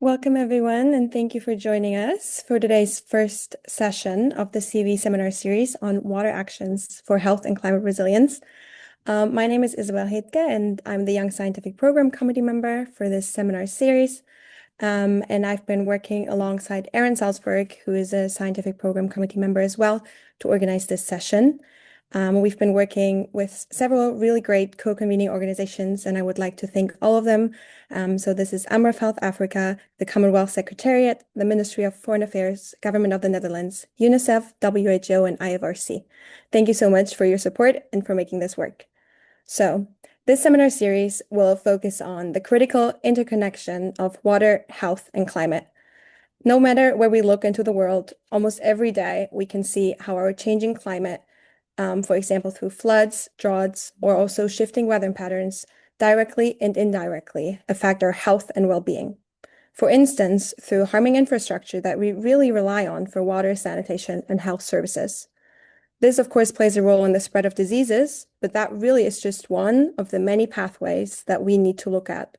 Welcome, everyone, and thank you for joining us for today's first session of the SIWI Seminar series on water actions for health and climate resilience. My name is Isabel Heitke, and I'm the Young Scientific Program Committee member for this seminar series. And I've been working alongside Erin Salzberg, who is a Scientific Program Committee member as well, to organize this session. We've been working with several really great co-convening organizations, and I would like to thank all of them. So this is Amref Health Africa, the Commonwealth Secretariat, the Ministry of Foreign Affairs, Government of the Netherlands, UNICEF, WHO, and IFRC. Thank you so much for your support and for making this work. So this seminar series will focus on the critical interconnection of water, health, and climate. No matter where we look into the world, almost every day we can see how our changing climate, for example, through floods, droughts, or also shifting weather patterns, directly and indirectly affect our health and well-being. For instance, through harming infrastructure that we really rely on for water, sanitation, and health services. This, of course, plays a role in the spread of diseases, but that really is just one of the many pathways that we need to look at.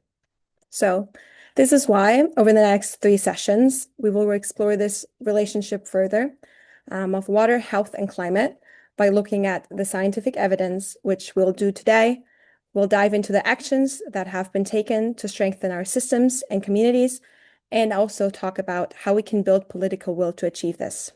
So this is why, over the next 3 sessions, we will explore this relationship further of water, health, and climate by looking at the scientific evidence, which we'll do today. We'll dive into the actions that have been taken to strengthen our systems and communities, and also talk about how we can build political will to achieve this.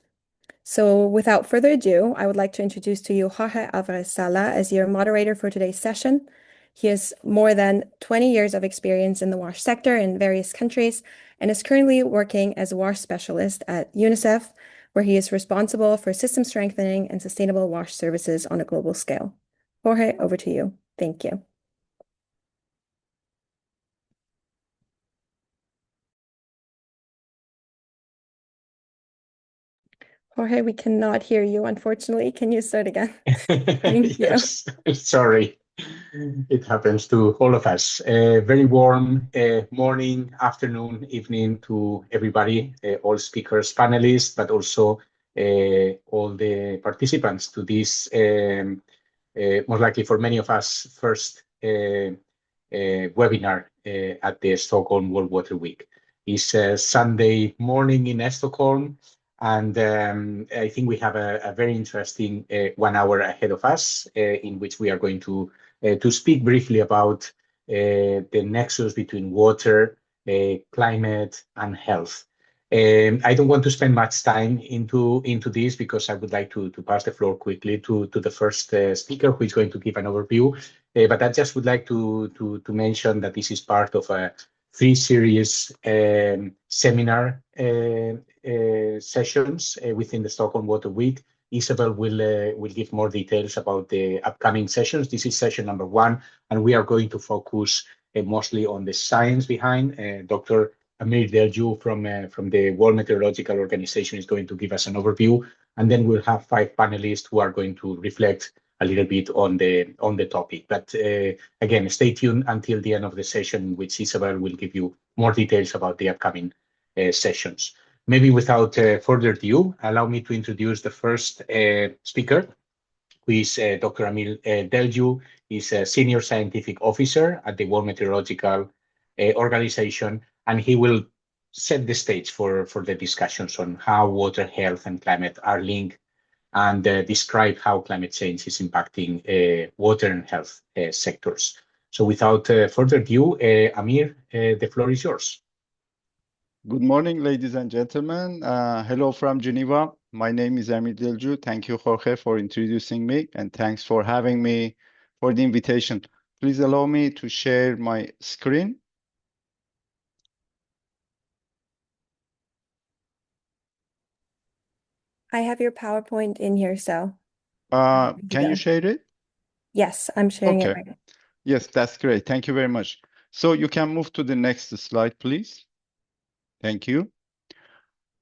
So without further ado, I would like to introduce to you Jorge Alvarez-Sala as your moderator for today's session. He has more than 20 years of experience in the WASH sector in various countries and is currently working as a WASH specialist at UNICEF, where he is responsible for system strengthening and sustainable WASH services on a global scale. Jorge, over to you. Thank you. Jorge, we cannot hear you, unfortunately. Can you start again? Thank you. Yes, sorry. It happens to all of us. Very warm morning, afternoon, evening to everybody, all speakers, panelists, but also all the participants to this, most likely for many of us, first webinar at the Stockholm World Water Week. It's Sunday morning in Stockholm. And I think we have a very interesting 1 hour ahead of us in which we are going to speak briefly about the nexus between water, climate, and health. I don't want to spend much time into this because I would like to pass the floor quickly to the first speaker who is going to give an overview. But I just would like to mention that this is part of a 3 series seminar sessions within the Stockholm Water Week. Isabel will give more details about the upcoming sessions. This is session number 1, and we are going to focus mostly on the science behind. Dr. Amir Delju from the World Meteorological Organization is going to give us an overview, and then we'll have 5 panelists who are going to reflect a little bit on the topic. But again, stay tuned until the end of the session, in which Isabel will give you more details about the upcoming sessions. Maybe without further ado, allow me to introduce the first speaker, who is Dr. Amir Delju. He's a senior scientific officer at the World Meteorological Organization, and he will set the stage for the discussions on how water, health, and climate are linked, and describe how climate change is impacting water and health sectors. So without further ado, Amir, the floor is yours. Good morning, ladies and gentlemen. Hello from Geneva. My name is Amir Delju. Thank you, Jorge, for introducing me, and thanks for having me for the invitation. Please allow me to share my screen. I have your PowerPoint in here, so. Can you share it? Yes, I'm sharing it right now. Yes, that's great. Thank you very much. So you can move to the next slide, please. Thank you.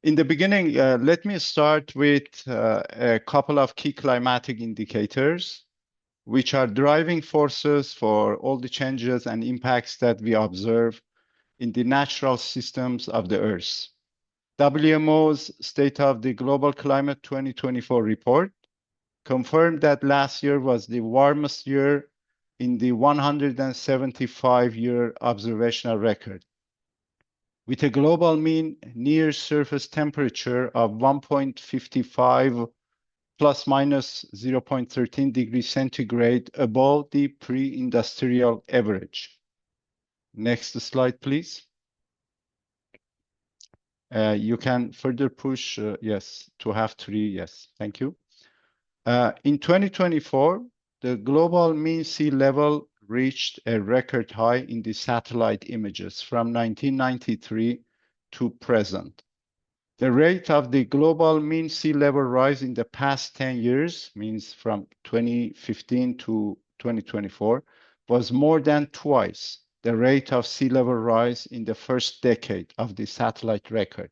In the beginning, let me start with a couple of key climatic indicators, which are driving forces for all the changes and impacts that we observe in the natural systems of the Earth. WMO's State of the Global Climate 2024 report confirmed that last year was the warmest year in the 175-year observational record. with a global mean near surface temperature of 1.55 plus minus 0.13 degrees centigrade above the pre-industrial average. Next slide, please. You can further push, yes, to have 3, yes, thank you. In 2024, the global mean sea level reached a record high in the satellite images from 1993 to present. The rate of the global mean sea level rise in the past 10 years, means from 2015 to 2024, was more than twice the rate of sea level rise in the first decade of the satellite record.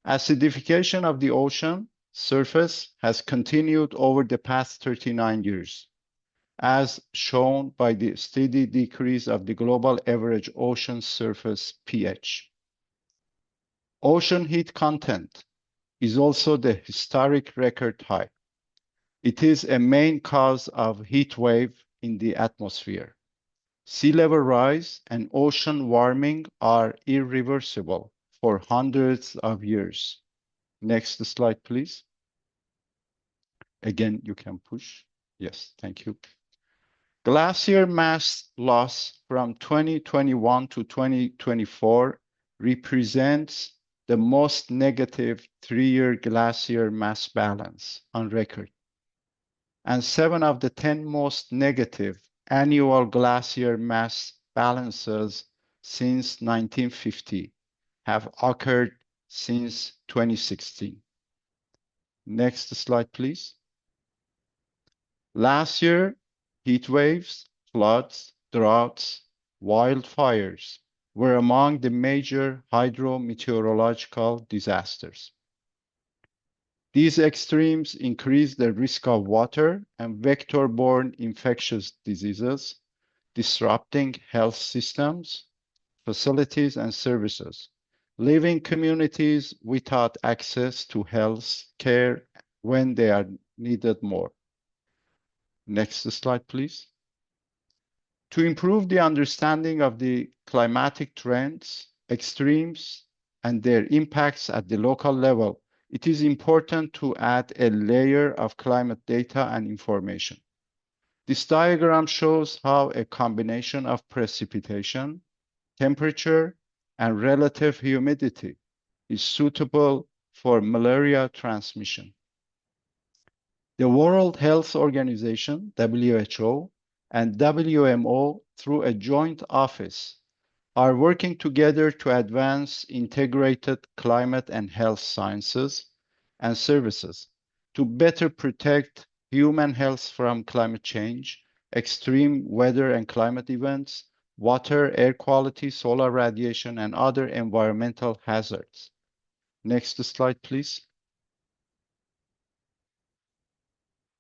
Acidification of the ocean surface has continued over the past 39 years, as shown by the steady decrease of the global average ocean surface pH. Ocean heat content is also the historic record high. It is a main cause of heat wave in the atmosphere. Sea level rise and ocean warming are irreversible for hundreds of years. Next slide, please. Again, you can push. Yes, thank you. Glacier mass loss from 2021 to 2024 represents the most negative 3-year glacier mass balance on record. And 7 of the 10 most negative annual glacier mass balances since 1950 have occurred since 2016. Next slide, please. Last year, heat waves, floods, droughts, wildfires were among the major hydrometeorological disasters. These extremes increase the risk of water and vector-borne infectious diseases, disrupting health systems, facilities, and services, leaving communities without access to health care when they are needed more. Next slide, please. To improve the understanding of the climatic trends, extremes, and their impacts at the local level, it is important to add a layer of climate data and information. This diagram shows how a combination of precipitation, temperature, and relative humidity is suitable for malaria transmission. The World Health Organization, WHO, and WMO, through a joint office, are working together to advance integrated climate and health sciences and services to better protect human health from climate change, extreme weather and climate events, water, air quality, solar radiation, and other environmental hazards. Next slide, please.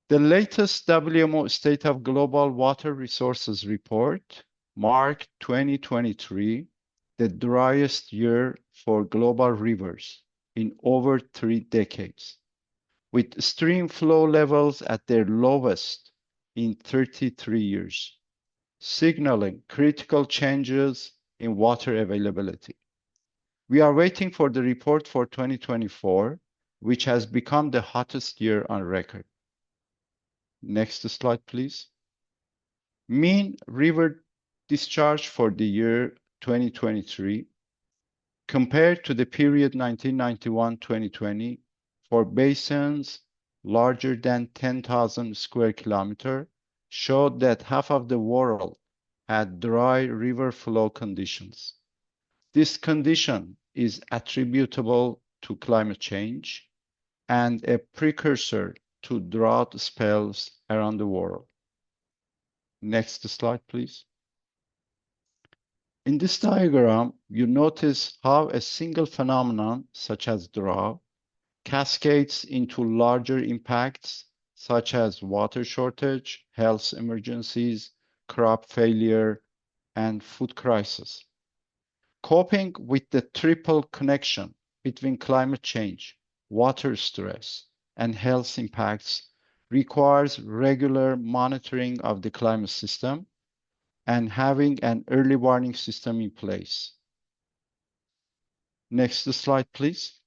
The latest WMO State of Global Water Resources report marked 2023 the driest year for global rivers in over 3 decades, with stream flow levels at their lowest in 33 years, signaling critical changes in water availability. We are waiting for the report for 2024, which has become the hottest year on record. Next slide, please. Mean river discharge for the year 2023 compared to the period 1991-2020 for basins larger than 10,000 square kilometers showed that half of the world had dry river flow conditions. This condition is attributable to climate change and a precursor to drought spells around the world. Next slide, please. In this diagram, you notice how a single phenomenon, such as drought, cascades into larger impacts, such as water shortage, health emergencies, crop failure, and food crisis. Coping with the triple connection between climate change, water stress, and health impacts requires regular monitoring of the climate system and having an early warning system in place. Next slide, please.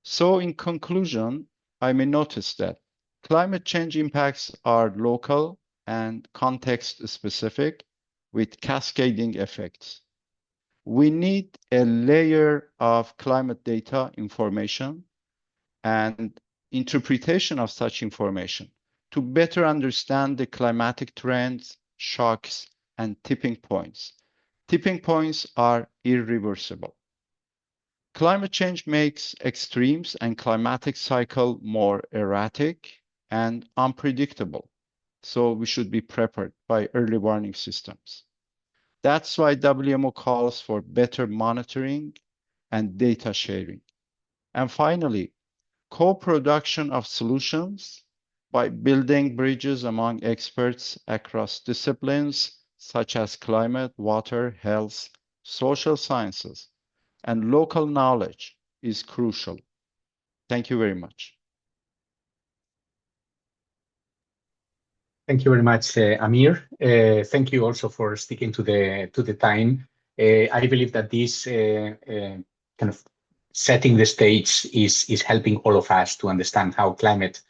So in conclusion, I may notice that climate change impacts are local and context specific with cascading effects. We need a layer of climate data information and interpretation of such information to better understand the climatic trends, shocks, and tipping points. Tipping points are irreversible. Climate change makes extremes and climatic cycle more erratic and unpredictable. So we should be prepared by early warning systems. That's why WMO calls for better monitoring and data sharing. And finally, co-production of solutions by building bridges among experts across disciplines such as climate, water, health, social sciences, and local knowledge is crucial. Thank you very much. Thank you very much, Amir. Thank you also for sticking to the time. I believe that this kind of setting the stage is helping all of us to understand how climate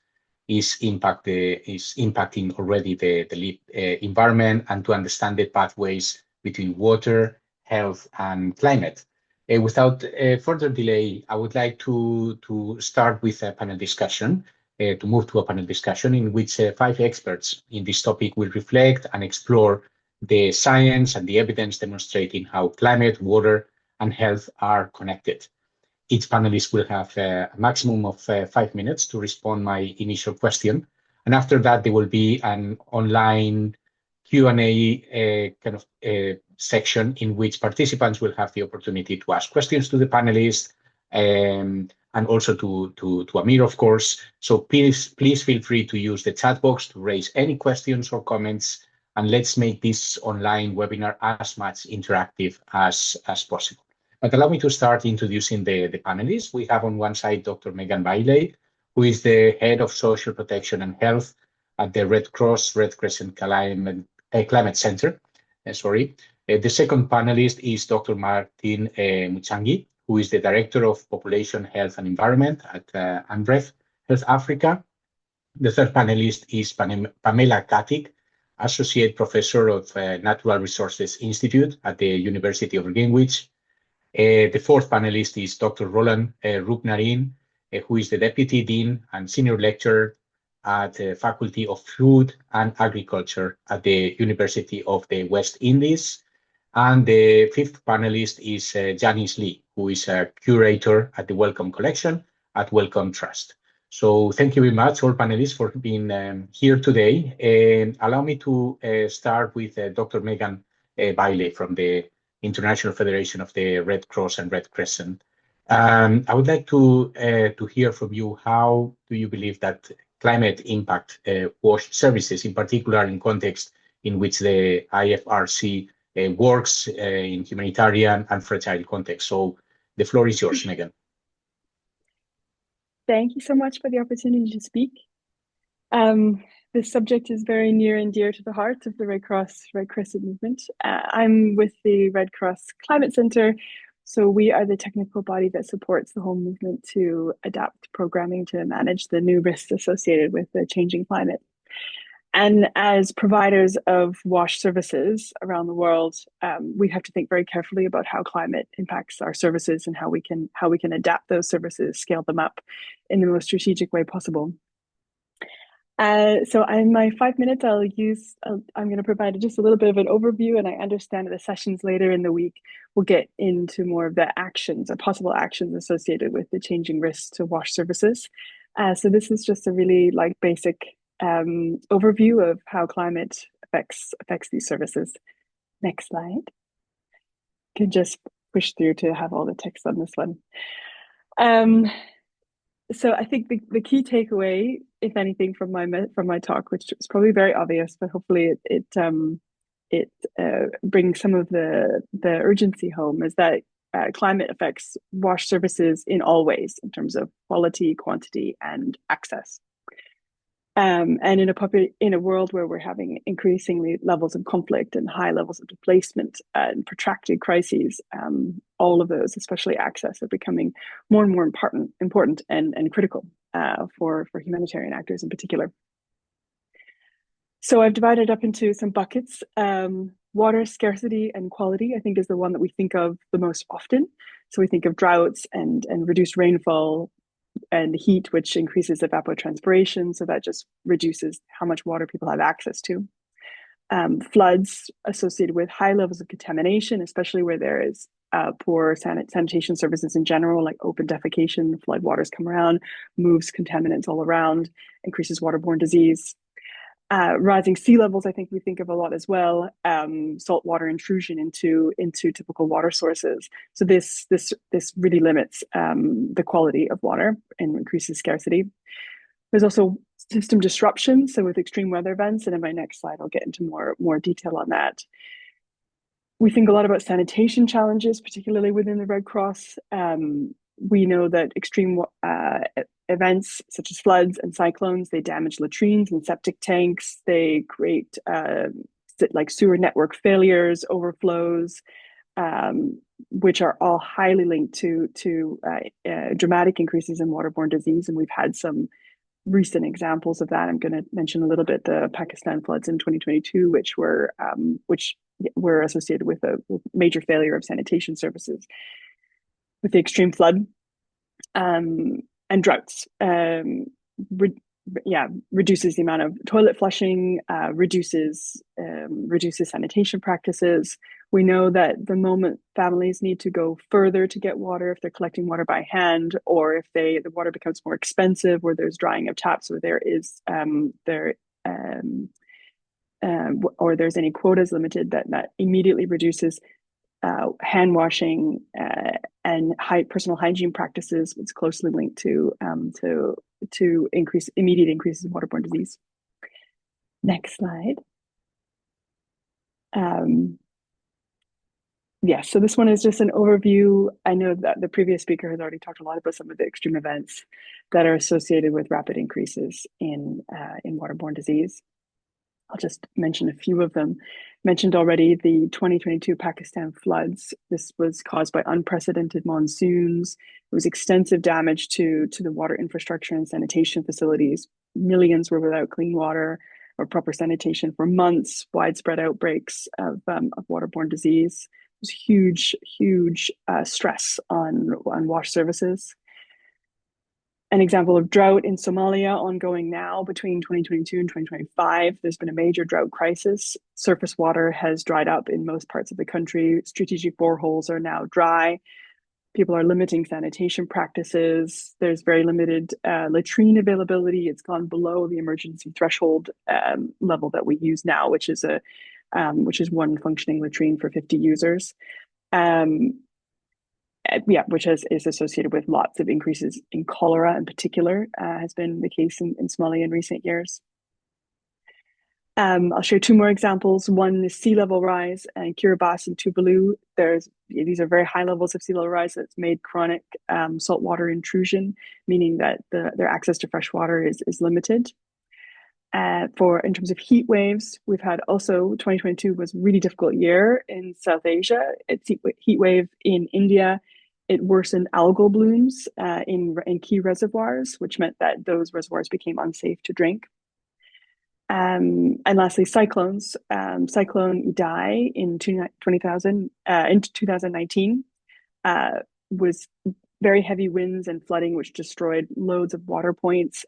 is impacting already the lived environment, and to understand the pathways between water, health, and climate. Without further delay, I would like to start with a panel discussion. To move to a panel discussion in which 5 experts in this topic will reflect and explore the science and the evidence demonstrating how climate, water, and health are connected. Each panelist will have a maximum of 5 minutes to respond my initial question. And after that, there will be an online Q&A kind of section in which participants will have the opportunity to ask questions to the panelists, and also to Amir, of course. So please feel free to use the chat box to raise any questions or comments, and let's make this online webinar as much interactive as possible. But allow me to start introducing the panelists. We have on one side Dr. Megan Bailey, who is the head of social protection and health at the Red Cross Red Crescent Climate Center. The second panelist is Dr. Martin Muchangi, who is the Director of Population Health and Environment at ANREF Health Africa. The third panelist is Pamela Katic, Associate Professor of Natural Resources Institute at the University of Greenwich. The fourth panelist is Dr. Roland Rupnarin, who is the Deputy Dean and Senior Lecturer at the Faculty of Food and Agriculture at the University of the West Indies. And the fifth panelist is Janice Lee, who is a curator at the Wellcome Collection at Wellcome Trust. So thank you very much, all panelists, for being here today. Allow me to start with Dr. Megan Bailey from the International Federation of the Red Cross and Red Crescent. I would like to hear from you, how do you believe that climate impact WASH services, in particular in context in which the IFRC works in humanitarian and fragile context? So the floor is yours, Megan. Thank you so much for the opportunity to speak. This subject is very near and dear to the heart of the Red Cross Red Crescent movement. I'm with the Red Cross Climate Center. So we are the technical body that supports the whole movement to adapt programming to manage the new risks associated with the changing climate. And as providers of WASH services around the world, we have to think very carefully about how climate impacts our services and how we can adapt those services, scale them up in the most strategic way possible. So in my 5 minutes, I'm going to provide just a little bit of an overview, and I understand that the sessions later in the week will get into more of the actions, or possible actions associated with the changing risks to WASH services. So this is just a really basic overview of how climate affects these services. Next slide. Can just push through to have all the text on this one. So I think the key takeaway, if anything, from my talk, which is probably very obvious, but hopefully it brings some of the urgency home, is that climate affects WASH services in all ways, in terms of quality, quantity, and access. And in a world where we're having increasingly levels of conflict and high levels of displacement and protracted crises, all of those, especially access, are becoming more and more important and critical for humanitarian actors in particular. So I've divided up into some buckets. Water scarcity and quality, I think, is the one that we think of the most often. So we think of droughts and reduced rainfall and heat, which increases evapotranspiration. So that just reduces how much water people have access to. Floods associated with high levels of contamination, especially where there is poor sanitation services in general, like open defecation, flood waters come around, moves contaminants all around, increases waterborne disease. Rising sea levels, I think we think of a lot as well. Saltwater intrusion into typical water sources. So this really limits the quality of water and increases scarcity. There's also system disruption. So with extreme weather events, and in my next slide, I'll get into more detail on that. We think a lot about sanitation challenges, particularly within the Red Cross. We know that extreme events such as floods and cyclones, they damage latrines and septic tanks. They create like sewer network failures, overflows, which are all highly linked to dramatic increases in waterborne disease. And we've had some recent examples of that. I'm going to mention a little bit the Pakistan floods in 2022, which were associated with a major failure of sanitation services. With the extreme flood and droughts, reduces the amount of toilet flushing, reduces sanitation practices. We know that the moment families need to go further to get water, if they're collecting water by hand, or if the water becomes more expensive, or there's drying of taps, or or there's any quotas limited, that immediately reduces hand washing and personal hygiene practices. It's closely linked to immediate increases in waterborne disease. Next slide. So this one is just an overview. I know that the previous speaker has already talked a lot about some of the extreme events that are associated with rapid increases in waterborne disease. I'll just mention a few of them. Mentioned already the 2022 Pakistan floods. This was caused by unprecedented monsoons. There was extensive damage to the water infrastructure and sanitation facilities. Millions were without clean water or proper sanitation for months. Widespread outbreaks of waterborne disease. It was huge stress on wash services. An example of drought in Somalia ongoing now between 2022 and 2025. There's been a major drought crisis. Surface water has dried up in most parts of the country. Strategic boreholes are now dry. People are limiting sanitation practices. There's very limited latrine availability. It's gone below the emergency threshold level that we use now, which is one functioning latrine for 50 users. Which is associated with lots of increases in cholera in particular, has been the case in Somalia in recent years. I'll share two more examples. One is sea level rise in Kiribati and Tuvalu. These are very high levels of sea level rise that's made chronic saltwater intrusion, meaning that their access to fresh water is limited. In terms of heat waves, we've had also 2022 was a really difficult year in South Asia. It's heat wave in India. It worsened algal blooms in key reservoirs, which meant that those reservoirs became unsafe to drink. And lastly, cyclones. Cyclone Idai in 2019 was very heavy winds and flooding, which destroyed loads of water points.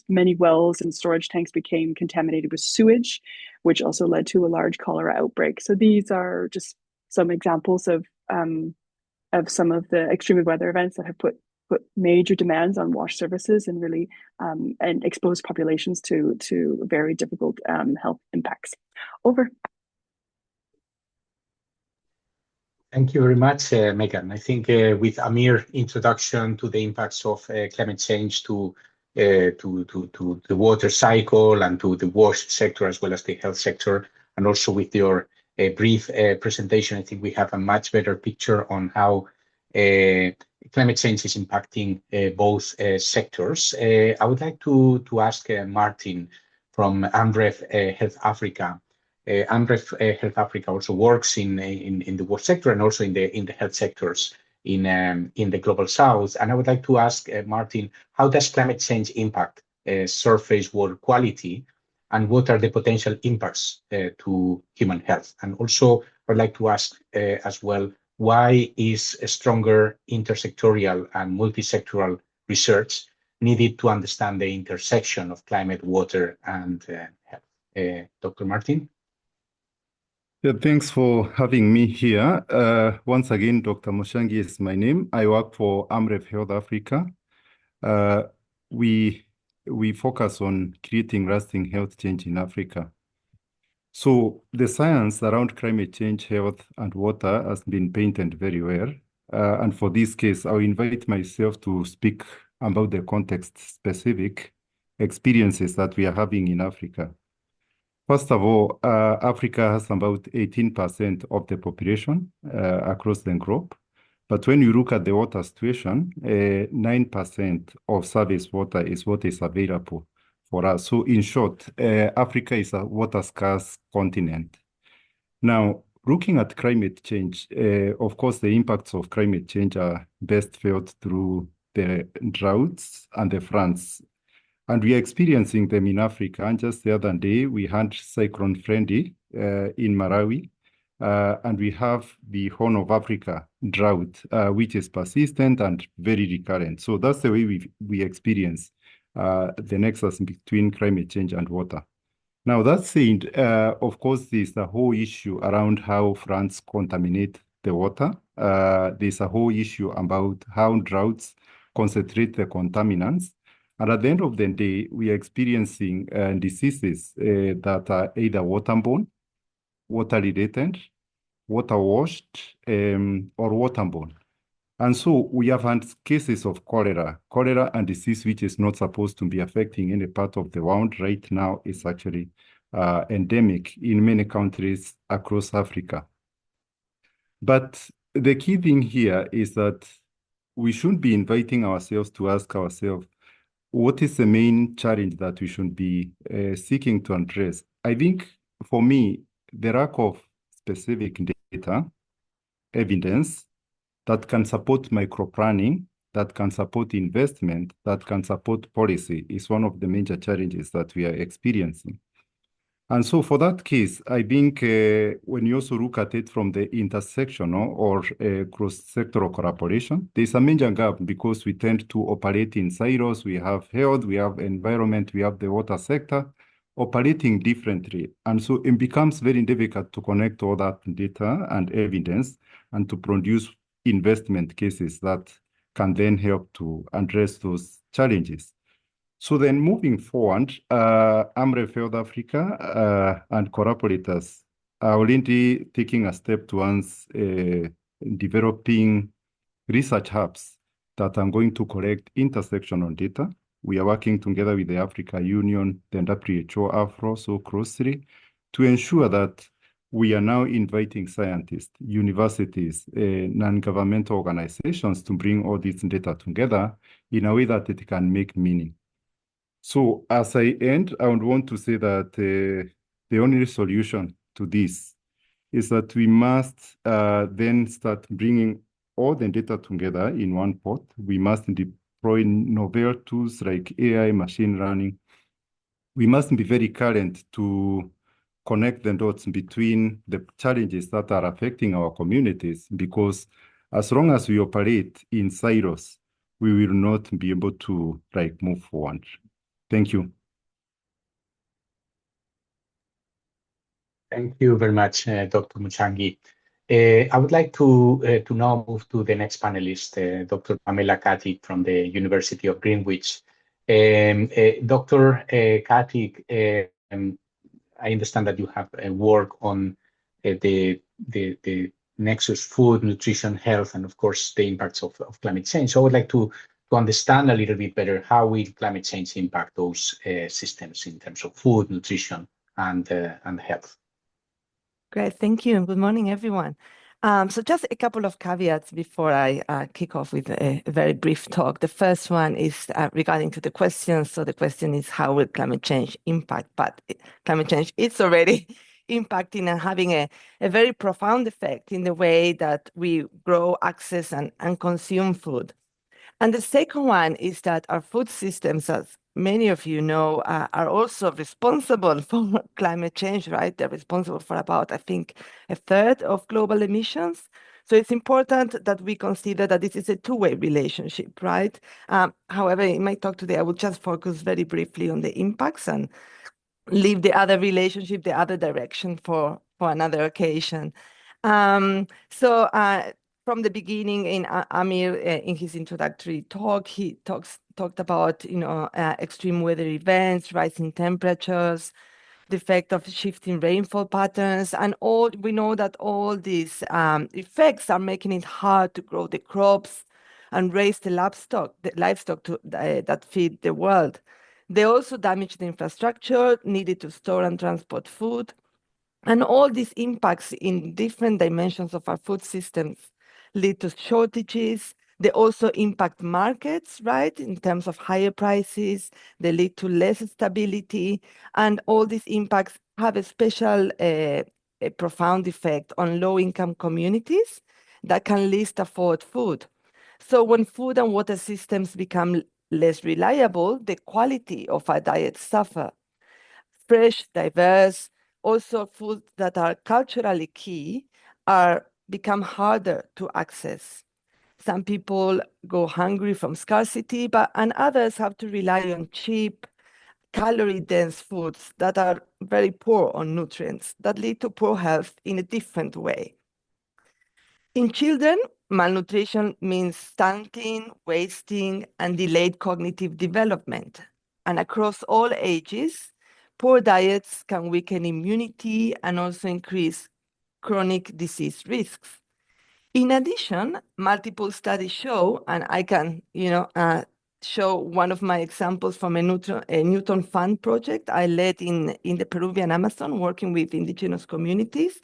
Many wells and storage tanks became contaminated with sewage, which also led to a large cholera outbreak. So these are just some examples of some of the extreme weather events that have put major demands on wash services and really and exposed populations to very difficult health impacts. Over. Thank you very much, Megan. I think with Amir's introduction to the impacts of climate change to the water cycle and to the wash sector as well as the health sector, and also with your brief presentation, I think we have a much better picture on how climate change is impacting both sectors. I would like to ask Martin from AMREF Health Africa. AMREF Health Africa also works in the water sector and also in the health sectors in the global south. And I would like to ask Martin, how does climate change impact surface water quality, and what are the potential impacts to human health? And also, I'd like to ask as well, why is a stronger intersectorial and multisectoral research needed to understand the intersection of climate, water, and health? Dr. Martin? Yeah, thanks for having me here. Once again, Dr. Mushangi is my name. I work for AMREF Health Africa. We focus on creating lasting health change in Africa. So the science around climate change, health, and water has been painted very well. And for this case, I'll invite myself to speak about the context-specific experiences that we are having in Africa. First of all, Africa has about 18% of the population across the globe. But when you look at the water situation, 9% of surface water is what is available for us. So in short, Africa is a water-scarce continent. Now, looking at climate change, of course, the impacts of climate change are best felt through the droughts and the floods. And we are experiencing them in Africa. And just the other day, we had Cyclone Freddy in Malawi. And we have the Horn of Africa drought, which is persistent and very recurrent. So that's the way we experience the nexus between climate change and water. Now, that said, of course, there's the whole issue around how floods contaminate the water. There's a whole issue about how droughts concentrate the contaminants. And at the end of the day, we are experiencing diseases that are either waterborne, water-related, water-washed, or waterborne. And so we have had cases of cholera and disease which is not supposed to be affecting any part of the world. Right now, it's actually endemic in many countries across Africa. But the key thing here is that we should be inviting ourselves to ask ourselves, what is the main challenge that we should be seeking to address? I think, for me, the lack of specific data, evidence, that can support microplanning, that can support investment, that can support policy is one of the major challenges that we are experiencing. And so for that case, I think when you also look at it from the intersectional or cross-sectoral collaboration, there's a major gap because we tend to operate in silos. We have health, we have environment, we have the water sector operating differently. And so it becomes very difficult to connect all that data and evidence and to produce investment cases that can then help to address those challenges. So then moving forward, AMREF Health Africa and collaborators are already taking a step towards developing research hubs that are going to collect intersectional data. We are working together with the Africa Union, the WHO, AFRO, so closely to ensure that we are now inviting scientists, universities, non-governmental organizations to bring all this data together in a way that it can make meaning. So as I end, I would want to say that the only solution to this is that we must then start bringing all the data together in one pot. We must deploy novel tools like AI, machine learning. We must be very current to connect the dots between the challenges that are affecting our communities, because as long as we operate in silos, we will not be able to move forward. Thank you. Thank you very much, Dr. Mushangi. I would like to now move to the next panelist, Dr. Pamela Katic from the University of Greenwich. Dr. Katic, I understand that you have work on the nexus food, nutrition, health, and of course the impacts of climate change. So I would like to understand a little bit better how will climate change impact those systems in terms of food, nutrition, and health. Great, thank you, and good morning, everyone. So just a couple of caveats before I kick off with a very brief talk. The first one is regarding to the question. So the question is, how will climate change impact? But climate change is already impacting and having a very profound effect in the way that we grow, access, and consume food. And the second one is that our food systems, as many of you know, are also responsible for climate change, right? They're responsible for about, I think, a third of global emissions. So it's important that we consider that this is a two-way relationship, right? However, in my talk today, I will just focus very briefly on the impacts and leave the other relationship, the other direction for another occasion. From the beginning, in Amir, in his introductory talk, he talked about extreme weather events, rising temperatures, the effect of shifting rainfall patterns, and we know that all these effects are making it hard to grow the crops and raise the livestock that feed the world. They also damage the infrastructure needed to store and transport food. And all these impacts in different dimensions of our food systems lead to shortages. They also impact markets, right, in terms of higher prices. They lead to less stability. And all these impacts have a special, a profound effect on low-income communities that can least afford food. So when food and water systems become less reliable, the quality of our diets suffer. Fresh, diverse, also foods that are culturally key become harder to access. Some people go hungry from scarcity, and others have to rely on cheap, calorie-dense foods that are very poor on nutrients, that lead to poor health in a different way. In children, malnutrition means stunting, wasting, and delayed cognitive development. And across all ages, poor diets can weaken immunity and also increase chronic disease risks. In addition, multiple studies show, and I can, show one of my examples from a Newton Fund project I led in the Peruvian Amazon, working with indigenous communities,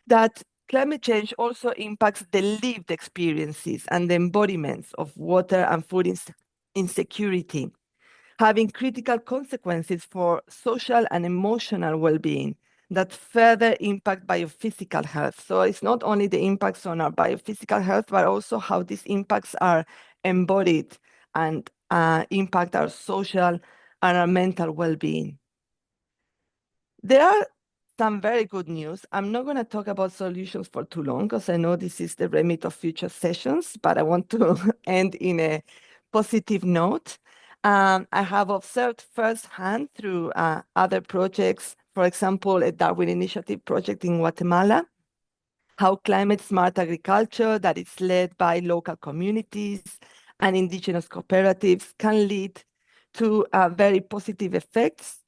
that climate change also impacts the lived experiences and the embodiments of water and food insecurity, having critical consequences for social and emotional well-being that further impact biophysical health. So it's not only the impacts on our biophysical health, but also how these impacts are embodied and impact our social and our mental well-being. There are some very good news. I'm not going to talk about solutions for too long because I know this is the remit of future sessions, but I want to end in a positive note. I have observed firsthand through other projects, for example, a Darwin Initiative project in Guatemala, how climate-smart agriculture that is led by local communities and indigenous cooperatives can lead to very positive effects.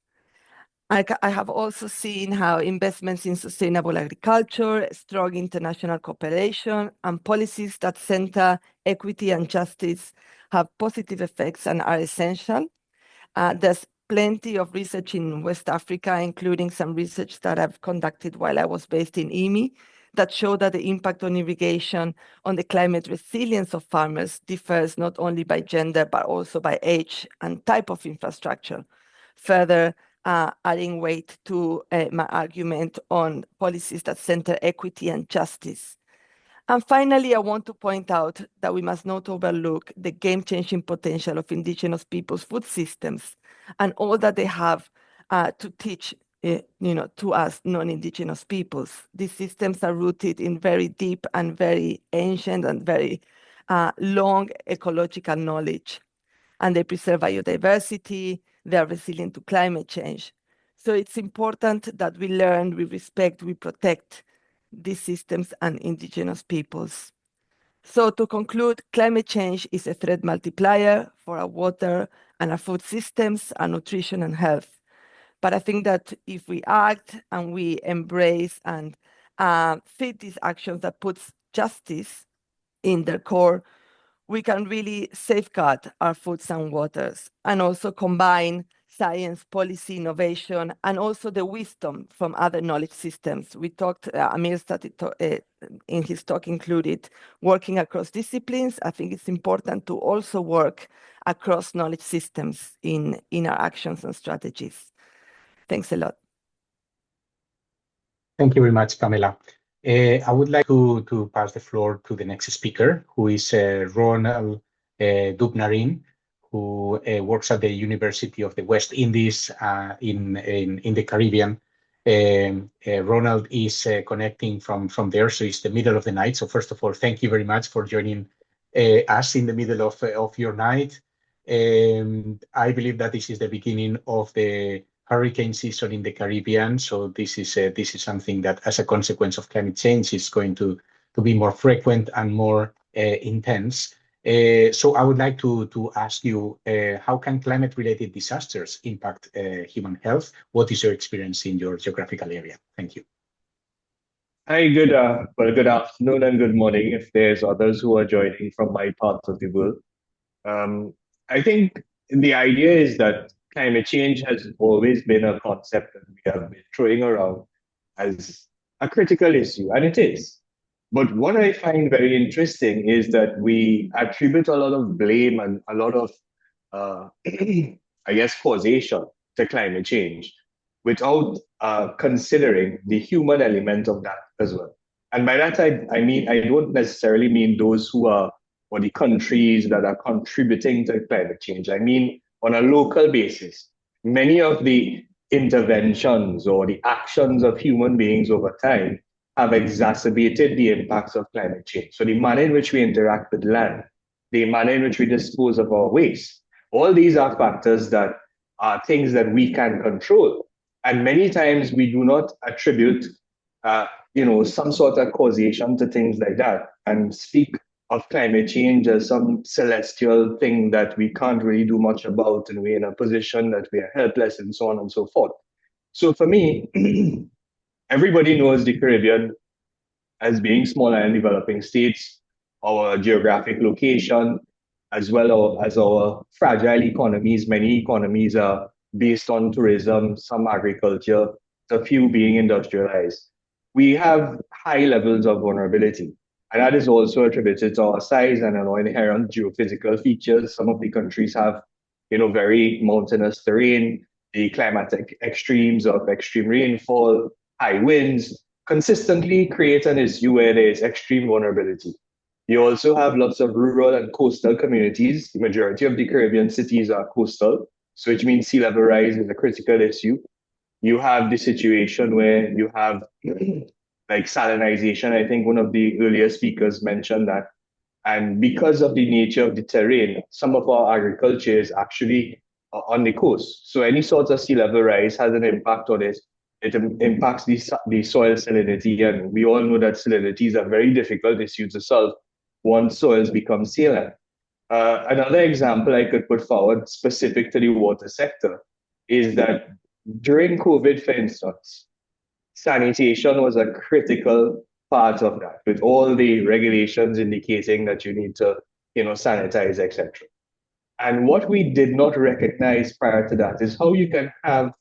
I have also seen how investments in sustainable agriculture, strong international cooperation, and policies that center equity and justice have positive effects and are essential. There's plenty of research in West Africa, including some research that I've conducted while I was based in IMI, that show that the impact on irrigation on the climate resilience of farmers differs not only by gender, but also by age and type of infrastructure. Further, adding weight to my argument on policies that center equity and justice. And finally, I want to point out that we must not overlook the game-changing potential of indigenous peoples' food systems and all that they have to teach to us non-indigenous peoples. These systems are rooted in very deep and very ancient and very long ecological knowledge. And they preserve biodiversity, they are resilient to climate change. So it's important that we learn, we respect, we protect these systems and indigenous peoples. So to conclude, climate change is a threat multiplier for our water and our food systems, our nutrition and health. But I think that if we act and we embrace and fit these actions that puts justice in their core, we can really safeguard our foods and waters and also combine science, policy, innovation, and also the wisdom from other knowledge systems. We talked, Amir started in his talk included working across disciplines. I think it's important to also work across knowledge systems in our actions and strategies. Thanks a lot. Thank you very much, Pamela. I would like to pass the floor to the next speaker, who is Ronald Dubnarin, who works at the University of the West Indies in the Caribbean. Ronald is connecting from there, so it's the middle of the night. So first of all, thank you very much for joining us in the middle of your night. I believe that this is the beginning of the hurricane season in the Caribbean. So this is something that, as a consequence of climate change, is going to be more frequent and more intense. So I would like to ask you, how can climate-related disasters impact human health? What is your experience in your geographical area? Thank you. Hi, good afternoon and good morning if there's others who are joining from my part of the world. I think the idea is that climate change has always been a concept that we have been throwing around as a critical issue, and it is. But what I find very interesting is that we attribute a lot of blame and a lot of, I guess, causation to climate change without considering the human element of that as well. And by that, I mean, I don't necessarily mean those who are, or the countries that are contributing to climate change. I mean, on a local basis, many of the interventions or the actions of human beings over time have exacerbated the impacts of climate change. So the manner in which we interact with land, the manner in which we dispose of our waste, all these are factors that are things that we can control. And many times we do not attribute, some sort of causation to things like that and speak of climate change as some celestial thing that we can't really do much about, and we're in a position that we are helpless and so on and so forth. So for me, everybody knows the Caribbean as being small and developing states, our geographic location, as well as our fragile economies. Many economies are based on tourism, some agriculture, a few being industrialized. We have high levels of vulnerability. And that is also attributed to our size and our inherent geophysical features. Some of the countries have, very mountainous terrain, the climatic extremes of extreme rainfall, high winds, consistently create an issue where there is extreme vulnerability. You also have lots of rural and coastal communities. The majority of the Caribbean cities are coastal, so which means sea level rise is a critical issue. You have the situation where you have like salinization. I think one of the earlier speakers mentioned that. And because of the nature of the terrain, some of our agriculture is actually on the coast. So any sort of sea level rise has an impact on it. It impacts the soil salinity. And we all know that salinity is a very difficult issue to solve once soils become saline. Another example I could put forward specific to the water sector is that during COVID, for instance, sanitation was a critical part of that, with all the regulations indicating that you need to, sanitize, etc. And what we did not recognize prior to that is how you can have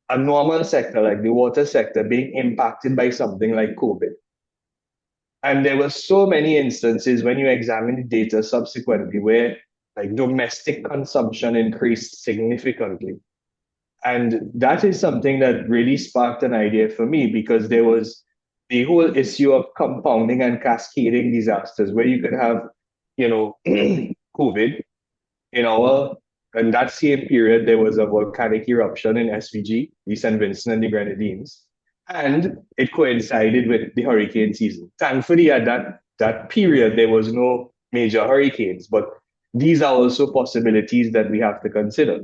a normal sector like the water sector being impacted by something like COVID. And there were so many instances when you examine the data subsequently where like domestic consumption increased significantly. And that is something that really sparked an idea for me, because there was the whole issue of compounding and cascading disasters where you could have, COVID in that same period, there was a volcanic eruption in SVG, the St. Vincent and the Grenadines, and it coincided with the hurricane season. Thankfully, at that period, there was no major hurricanes, but these are also possibilities that we have to consider.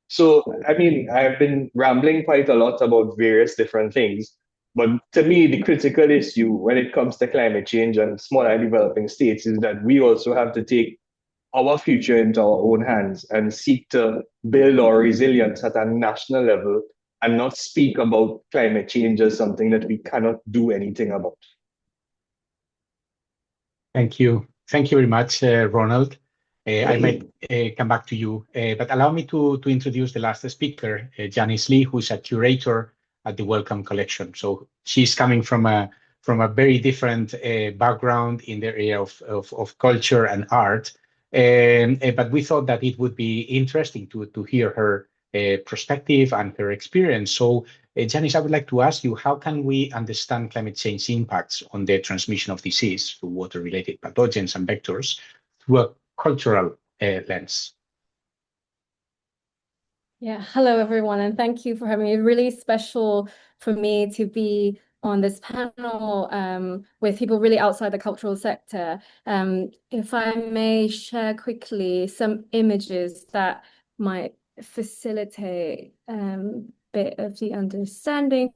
So, I mean, I've been rambling quite a lot about various different things, but to me, the critical issue when it comes to climate change and small and developing states is that we also have to take our future into our own hands and seek to build our resilience at a national level and not speak about climate change as something that we cannot do anything about. Thank you. Thank you very much, Ronald. I might come back to you, but allow me to introduce the last speaker, Janice Lee, who is a curator at the Wellcome Collection. So she's coming from a very different background in the area of culture and art, but we thought that it would be interesting to hear her perspective and her experience. So, Janice, I would like to ask you, how can we understand climate change impacts on the transmission of disease through water-related pathogens and vectors through a cultural lens? Yeah, hello everyone, and thank you for having me. It's really special for me to be on this panel with people really outside the cultural sector. If I may share quickly some images that might facilitate a bit of the understanding.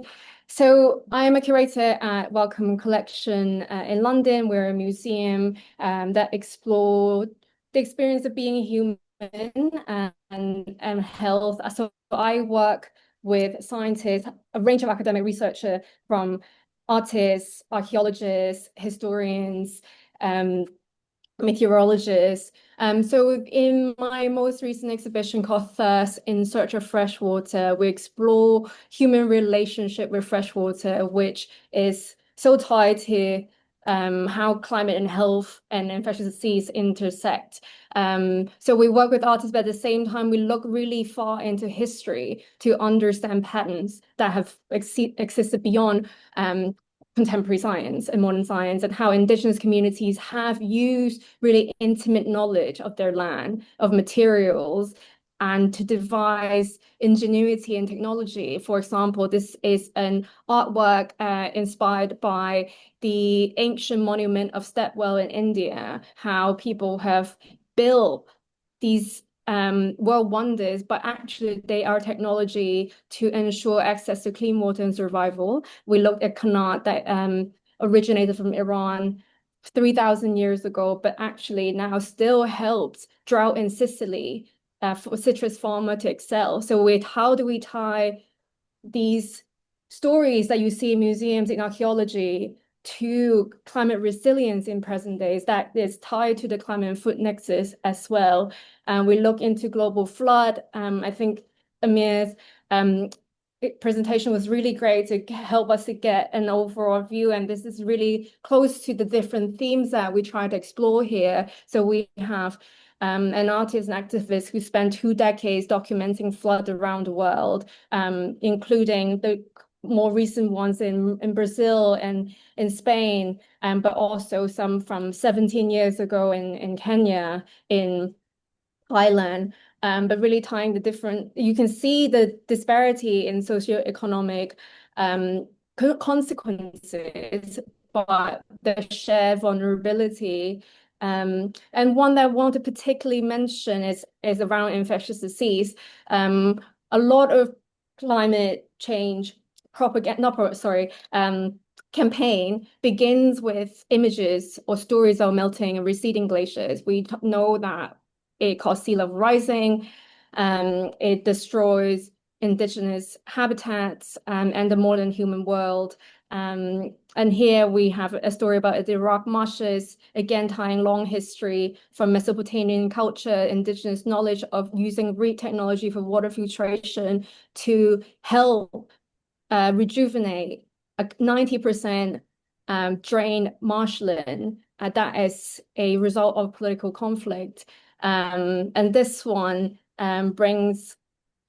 So I am a curator at Wellcome Collection in London. We're a museum that explore the experience of being human and health. So I work with scientists, a range of academic researchers, from artists, archaeologists, historians, meteorologists. So in my most recent exhibition called Thirst in Search of Freshwater, we explore human relationship with freshwater, which is so tied to how climate and health and infectious disease intersect. So we work with artists, but at the same time, we look really far into history to understand patterns that have existed beyond contemporary science and modern science, and how indigenous communities have used really intimate knowledge of their land, of materials, and to devise ingenuity and technology. For example, this is an artwork inspired by the ancient monument of Stepwell in India, how people have built these world wonders, but actually they are technology to ensure access to clean water and survival. We looked at Qanat that originated from Iran 3,000 years ago, but actually now still helps drought in Sicily for citrus farmer to excel. So how do we tie these stories that you see in museums, in archaeology, to climate resilience in present days that is tied to the climate and food nexus as well? And we look into global flood. I think Amir's presentation was really great to help us to get an overall view. And this is really close to the different themes that we try to explore here. So we have an artist and activist who spent 2 decades documenting flood around the world, including the more recent ones in Brazil and in Spain, but also some from 17 years ago in Kenya, in Thailand. But really tying the different, you can see the disparity in socioeconomic consequences, but the shared vulnerability. And one that I want to particularly mention is around infectious disease. A lot of climate change campaign begins with images or stories of melting and receding glaciers. We know that it causes sea level rising, it destroys indigenous habitats and the modern human world. And here we have a story about the Iraq marshes, again tying long history from Mesopotamian culture, indigenous knowledge of using reed technology for water filtration to help rejuvenate a 90% drained marshland that is a result of political conflict. And this one brings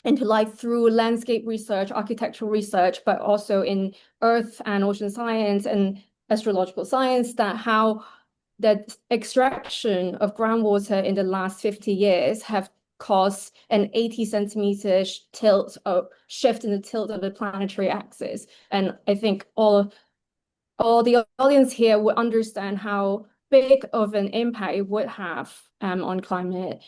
into light through landscape research, architectural research, but also in earth and ocean science and astrological science, that how the extraction of groundwater in the last 50 years have caused an 80 centimeter tilt or shift in the tilt of the planetary axis. And I think all the audience here would understand how big of an impact it would have on climate.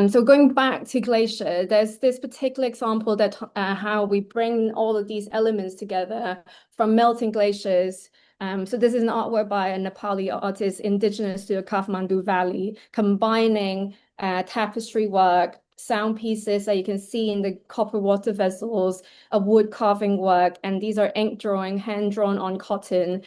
So going back to glacier, there's this particular example that how we bring all of these elements together from melting glaciers. So this is an artwork by a Nepali artist indigenous to the Kathmandu Valley, combining tapestry work, sound pieces that you can see in the copper water vessels, a wood carving work, and these are ink drawing, hand drawn on cotton,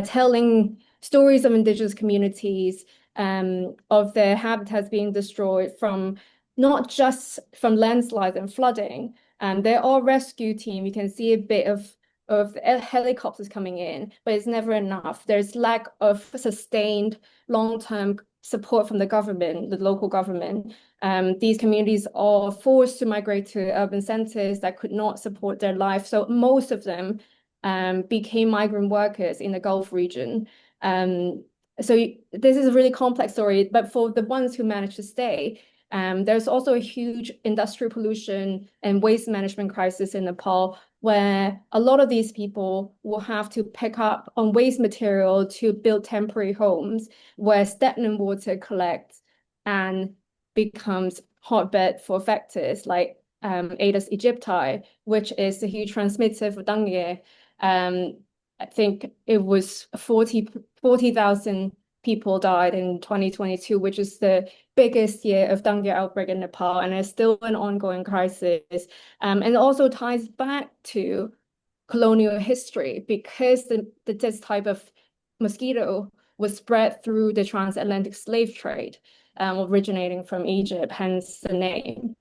telling stories of indigenous communities of their habitats being destroyed from not just from landslides and flooding. There are rescue team. You can see a bit of helicopters coming in, but it's never enough. There's lack of sustained long-term support from the government, the local government. These communities are forced to migrate to urban centers that could not support their life. So most of them became migrant workers in the Gulf region. So this is a really complex story, but for the ones who managed to stay, there's also a huge industrial pollution and waste management crisis in Nepal, where a lot of these people will have to pick up on waste material to build temporary homes where stagnant water collects and becomes hotbed for vectors like Aedes aegypti, which is a huge transmitter for dengue. I think it was 40,000 people died in 2022, which is the biggest year of dengue outbreak in Nepal, and it's still an ongoing crisis. And it also ties back to colonial history because this type of mosquito was spread through the transatlantic slave trade, originating from Egypt, hence the name.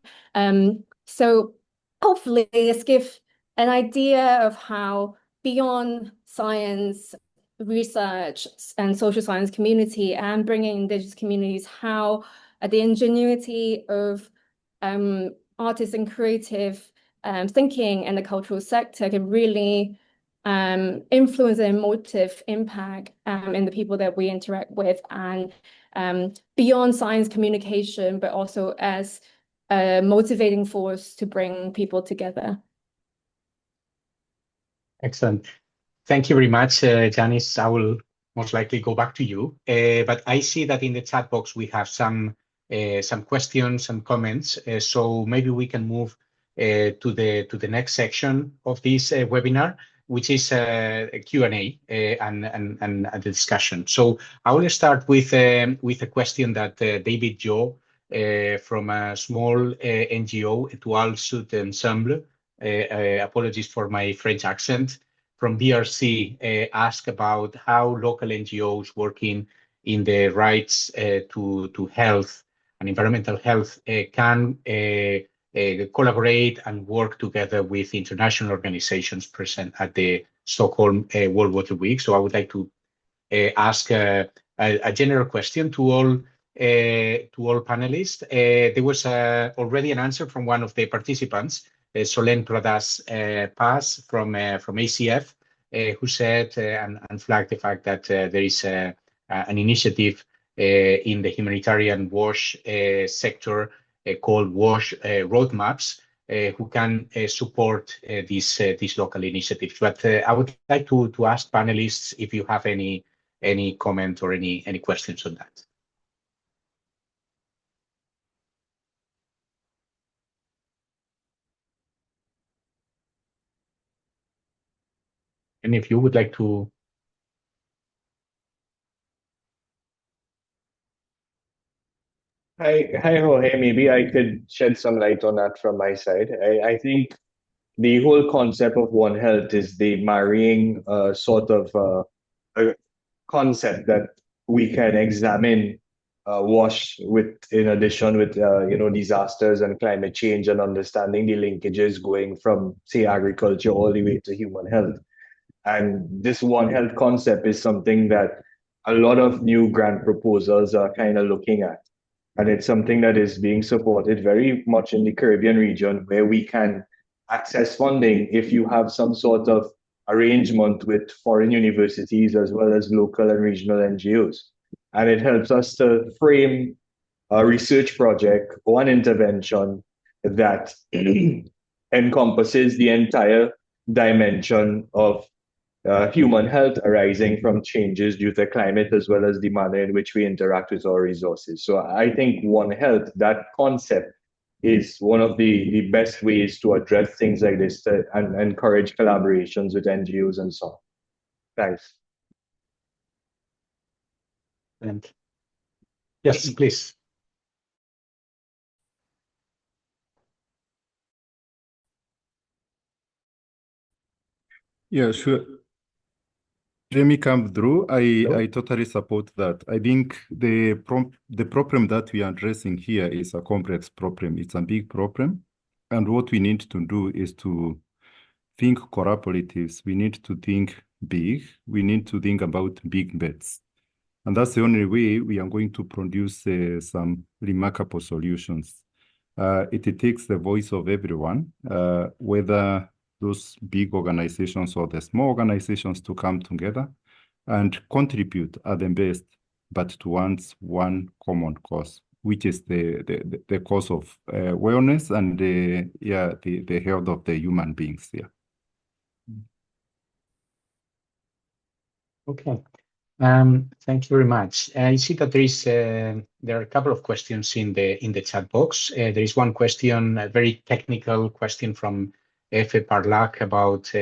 So hopefully this gives an idea of how beyond science, research, and social science community and bringing indigenous communities, how the ingenuity of artists and creative thinking in the cultural sector can really influence and emotive impact in the people that we interact with, and beyond science communication, but also as a motivating force to bring people together. Excellent. Thank you very much, Janice. I will most likely go back to you. But I see that in the chat box we have some questions and comments. So maybe we can move to the next section of this webinar, which is a Q&A and a discussion. So I will start with a question that David Jo from a small NGO, Étoile Sud Ensemble, apologies for my French accent, from DRC, asked about how local NGOs working in the rights to health and environmental health can collaborate and work together with international organizations present at the Stockholm World Water Week. So I would like to ask a general question to all panelists. There was already an answer from one of the participants, Solène Pradas Paz from ACF, who said and flagged the fact that there is an initiative in the humanitarian WASH sector called WASH Roadmaps, who can support these local initiatives. But I would like to ask panelists if you have any comment or any questions on that. And if you would like to. Hi, Jorge. Maybe I could shed some light on that from my side. I think the whole concept of One Health is the marrying sort of a concept that we can examine WASH with, in addition with disasters and climate change, and understanding the linkages going from, say, agriculture all the way to human health. And this One Health concept is something that a lot of new grant proposals are kind of looking at. And it's something that is being supported very much in the Caribbean region, where we can access funding if you have some sort of arrangement with foreign universities as well as local and regional NGOs. And it helps us to frame a research project or an intervention that encompasses the entire dimension of human health arising from changes due to climate, as well as the manner in which we interact with our resources. So I think One Health, that concept, is one of the best ways to address things like this and encourage collaborations with NGOs and so on. Thanks. And yes, please. Yeah, sure. Jamie come through. Hello? I totally support that. I think the problem that we are addressing here is a complex problem. It's a big problem. And what we need to do is to think collaboratives. We need to think big. We need to think about big bets. And that's the only way we are going to produce some remarkable solutions. It takes the voice of everyone, whether those big organizations or the small organizations, to come together and contribute at the best, but towards one common cause, which is the cause of wellness and the health of the human beings here. Okay. Thank you very much. I see that there are a couple of questions in the chat box. There is one question, a very technical question from Efe Parlak about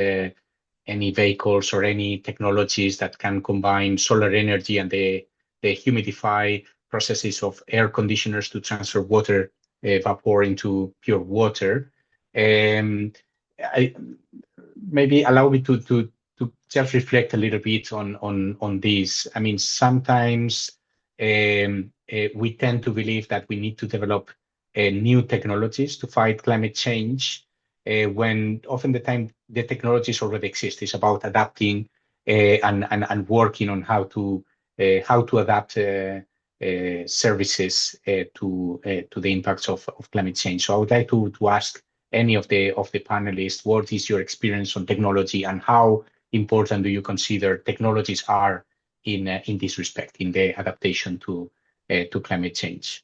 any vehicles or any technologies that can combine solar energy and the humidify processes of air conditioners to transfer water vapor into pure water. Maybe allow me to just reflect a little bit on this. I mean, sometimes we tend to believe that we need to develop new technologies to fight climate change when often the time the technologies already exist. It's about adapting and working on how to adapt services to the impacts of climate change. So I would like to ask any of the panelists, what is your experience on technology and how important do you consider technologies are in this respect, in the adaptation to climate change?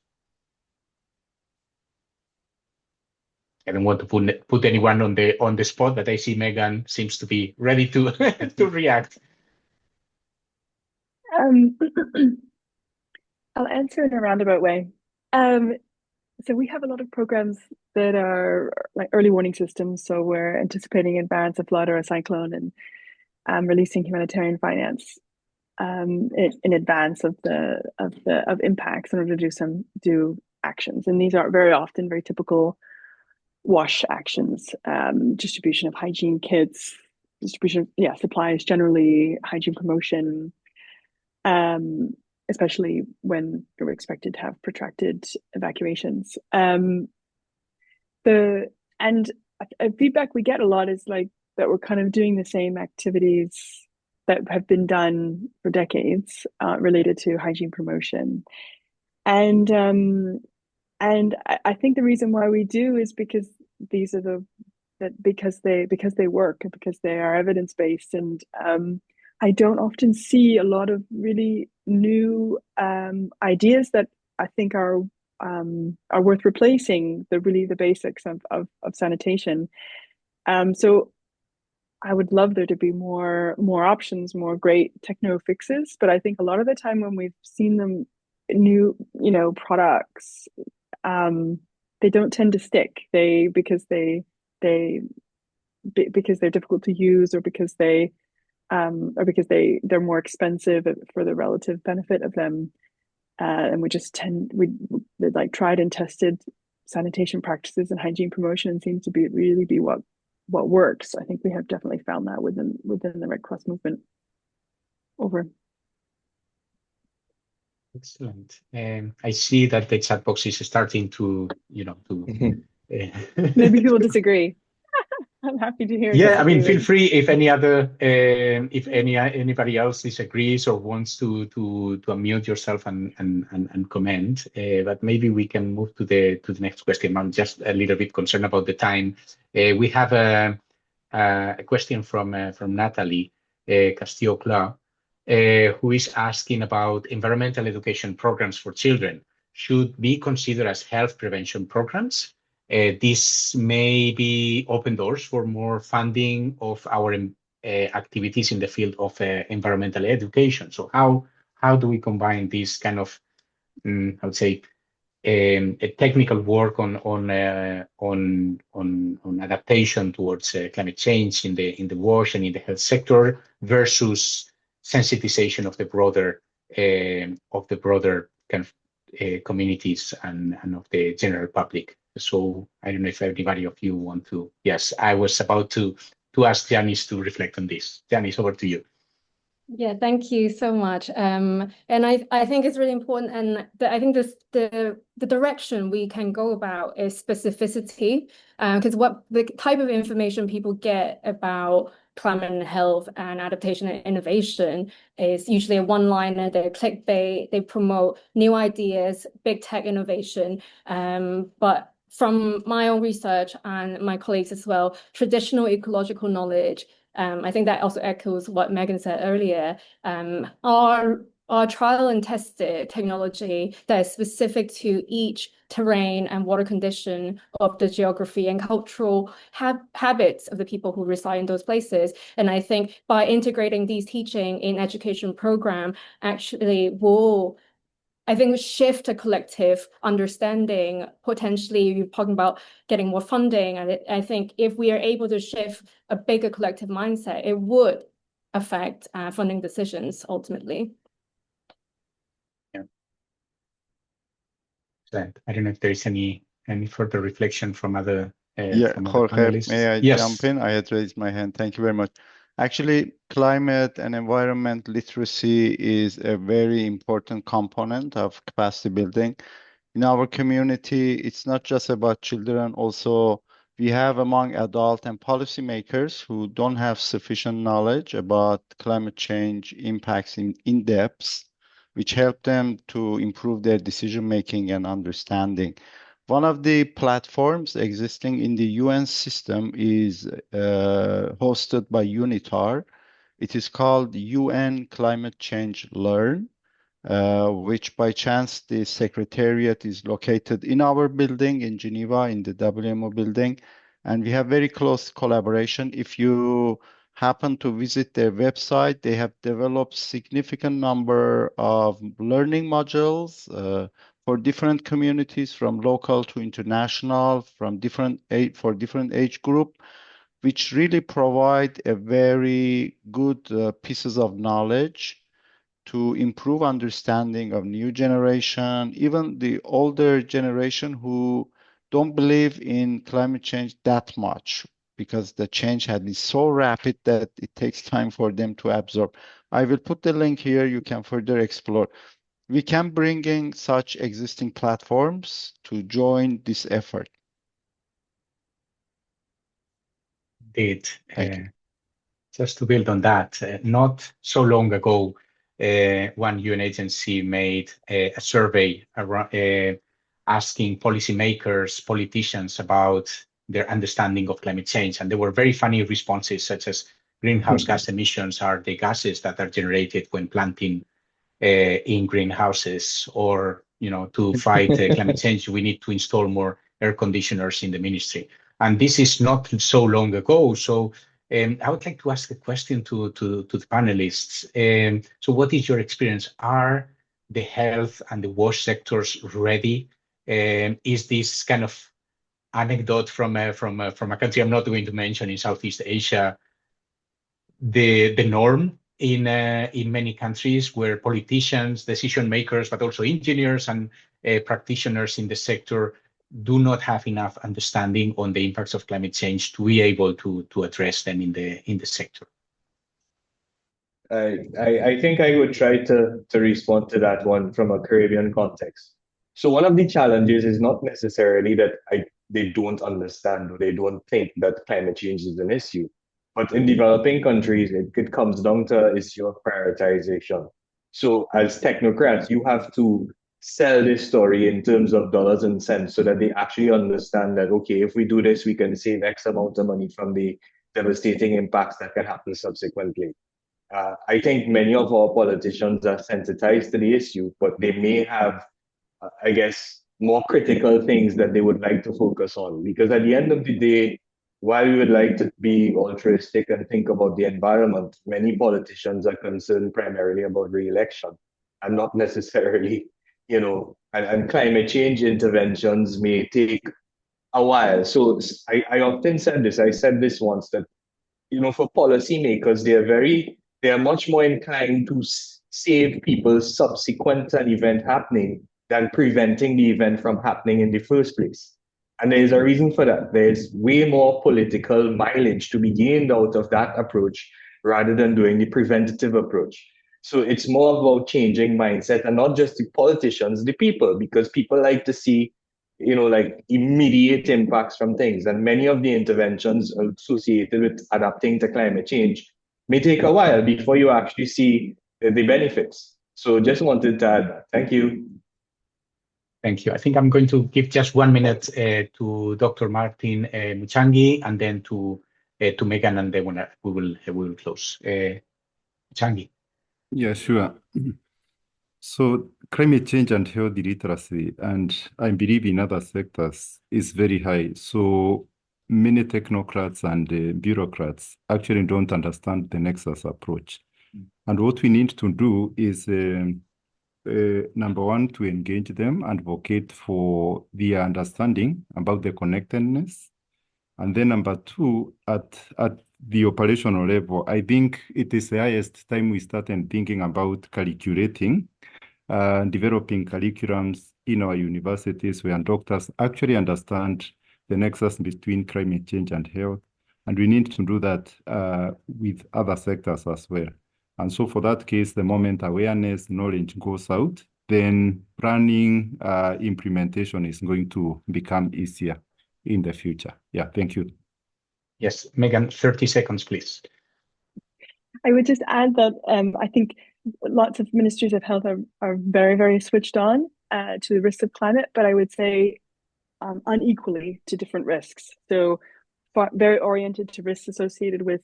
I don't want to put anyone on the spot, but I see Megan seems to be ready to to react. I'll answer in a roundabout way. So we have a lot of programs that are like early warning systems. So we're anticipating in advance a flood or a cyclone and releasing humanitarian finance in advance of impacts in order to do actions. And these are very often very typical WASH actions, distribution of hygiene kits, supplies generally, hygiene promotion, especially when we're expected to have protracted evacuations. The feedback we get a lot is like that we're kind of doing the same activities that have been done for decades related to hygiene promotion. And I think the reason why we do is because these are because they work and because they are evidence-based. And I don't often see a lot of really new ideas that I think are worth replacing the basics of sanitation. So I would love there to be more options, more great techno fixes. But I think a lot of the time when we've seen them new, products, they don't tend to stick. Because they're difficult to use, or because they're more expensive for the relative benefit of them. And we like tried and tested sanitation practices and hygiene promotion seems to be what works. I think we have definitely found that within the Red Cross movement. Over. Excellent. I see that the chat box is starting to, Maybe people disagree. I'm happy to hear. Yeah, I mean, feel free if anybody else disagrees or wants to unmute yourself and comment. But maybe we can move to the next question. I'm just a little bit concerned about the time. We have a question from Natalie Castillo-Cla, who is asking about environmental education programs for children should be considered as health prevention programs. This may be open doors for more funding of our activities in the field of environmental education. So how do we combine this kind of, I would say, a technical work on adaptation towards climate change in the WASH and in the health sector versus sensitization of the broader kind of communities and of the general public? So I don't know if anybody of you want to. Yes, I was about to ask Janice to reflect on this. Janice, over to you. Yeah, thank you so much. And I think it's really important, and I think the direction we can go about is specificity, because what the type of information people get about climate and health and adaptation and innovation is usually a one-liner. They're clickbait. They promote new ideas, big tech innovation. But from my own research and my colleagues as well, traditional ecological knowledge. I think that also echoes what Megan said earlier. Our trial and tested technology that is specific to each terrain and water condition of the geography and cultural habits of the people who reside in those places. And I think by integrating these teaching in education program actually will, I think, shift a collective understanding. Potentially, you're talking about getting more funding. And I think if we are able to shift a bigger collective mindset, it would affect funding decisions ultimately. Yeah. Excellent. I don't know if there is any further reflection from other Jorge, panelists. may I Yes. jump in? I had raised my hand. Thank you very much. Actually, climate and environment literacy is a very important component of capacity building. In our community, it's not just about children. Also, we have among adult and policymakers who don't have sufficient knowledge about climate change impacts in depth, which help them to improve their decision making and understanding. One of the platforms existing in the UN system is hosted by UNITAR. It is called UN Climate Change Learn, which by chance the secretariat is located in our building in Geneva, in the WMO building. And we have very close collaboration. If you happen to visit their website, they have developed significant number of learning modules for different communities, from local to international, for different age group, which really provide a very good pieces of knowledge to improve understanding of new generation, even the older generation who don't believe in climate change that much, because the change had been so rapid that it takes time for them to absorb. I will put the link here. You can further explore. We can bring in such existing platforms to join this effort. Indeed. Thank you. Just to build on that, not so long ago, one UN agency made a survey around, asking policymakers, politicians about their understanding of climate change. And there were very funny responses, such as greenhouse gas emissions are the gases that are generated when planting in greenhouses, or, to fight climate change, we need to install more air conditioners in the ministry. And this is not so long ago. So I would like to ask a question to the panelists. So what is your experience? Are the health and the wash sectors ready? Is this kind of anecdote from a country I'm not going to mention in Southeast Asia the norm in many countries, where politicians, decision makers, but also engineers and practitioners in the sector do not have enough understanding on the impacts of climate change to be able to address them in the sector? I think I would try to respond to that one from a Caribbean context. So one of the challenges is not necessarily that they don't understand or they don't think that climate change is an issue. But in developing countries, it comes down to an issue of prioritization. So as technocrats, you have to sell this story in terms of dollars and cents so that they actually understand that, okay, if we do this, we can save X amount of money from the devastating impacts that can happen subsequently. I think many of our politicians are sensitized to the issue, but they may have, I guess, more critical things that they would like to focus on. Because at the end of the day, while we would like to be altruistic and think about the environment, many politicians are concerned primarily about re-election and not necessarily, and climate change interventions may take a while. So I often said this, I said this once, that, for policymakers, they are much more inclined to save people subsequent to an event happening than preventing the event from happening in the first place. And there's a reason for that. There's way more political mileage to be gained out of that approach rather than doing the preventative approach. So it's more about changing mindset, and not just the politicians, the people, because people like to see, like immediate impacts from things. And many of the interventions associated with adapting to climate change may take a while before you actually see the benefits. So just wanted to add, thank you. Thank you. I think I'm going to give just 1 minute to Dr. Martin Muchangi, and then to Megan, and then we will close. Muchangi. Yeah, sure. So climate change and health literacy, and I believe in other sectors, is very high. So many technocrats and bureaucrats actually don't understand the Nexus approach. And what we need to do is, number one, to engage them and advocate for their understanding about the connectedness. And then number two, at the operational level, I think it is the highest time we started thinking about calculating, developing curriculums in our universities where doctors actually understand the nexus between climate change and health. And we need to do that with other sectors as well. And so for that case, the moment awareness, knowledge goes out, then planning, implementation is going to become easier in the future. Yeah, thank you. Yes, Megan, 30 seconds, please. I would just add that I think lots of ministries of health are very, very switched on to the risks of climate, but I would say unequally to different risks. So very oriented to risks associated with